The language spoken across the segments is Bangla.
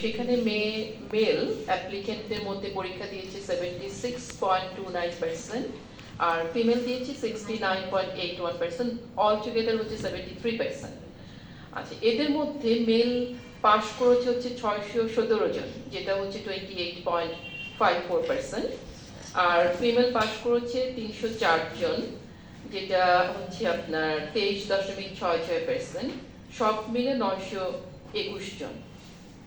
সেখানে মেল অ্যাপ্লিকেন্টদের মধ্যে পরীক্ষা দিয়েছে 76.29%, আর ফিমেল দিয়েছে 69.81%, অল টুগেদার হচ্ছে 73%। আচ্ছা, এদের মধ্যে মেল পাশ করেছে হচ্ছে 617 জন, যেটা হচ্ছে 28.54%, আর ফিমেল পাশ করেছে 304 জন, যেটা হচ্ছে আপনার 23.66%। সব মিলে 921 জন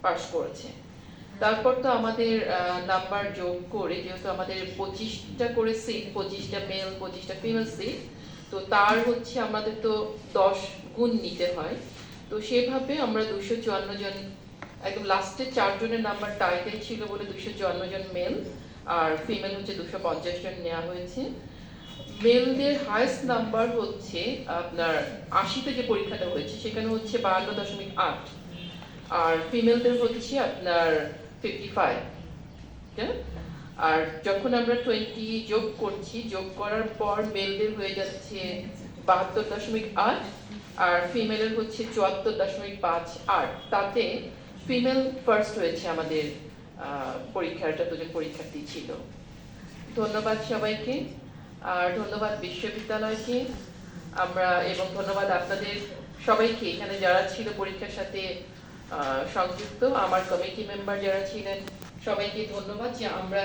পাশ করেছে। তারপর তো আমাদের নাম্বার যোগ করে, যেহেতু আমাদের 25টা করে সিট, 25টা মেল 25টা ফিমেল সিট, তো তার হচ্ছে আমাদের তো 10 গুণ নিতে হয়। তো সেভাবে আমরা 254 জন, একদম লাস্টের 4 জনের নাম্বার টাইটেল ছিল বলে 254 জন মেল, আর ফিমেল হচ্ছে 250 জন নেওয়া হয়েছে। মেলদের হাইয়েস্ট নাম্বার হচ্ছে আপনার 80তে যে পরীক্ষাটা হয়েছে সেখানে হচ্ছে 52.8, আর ফিমেলদের হচ্ছে আপনার 55। আর যখন আমরা 20 যোগ করছি, যোগ করার পর মেলদের হয়ে যাচ্ছে 72.8, আর ফিমেলের হচ্ছে 74.58। তাতে ফিমেল ফার্স্ট হয়েছে আমাদের পরীক্ষাটা, দুজন পরীক্ষার্থী ছিল। ধন্যবাদ সবাইকে, আর ধন্যবাদ বিশ্ববিদ্যালয়কে আমরা, এবং ধন্যবাদ আপনাদের সবাইকে এখানে যারা ছিল পরীক্ষার সাথে সংযুক্ত, আমার কমিটি মেম্বার যারা ছিলেন সবাইকে ধন্যবাদ যে আমরা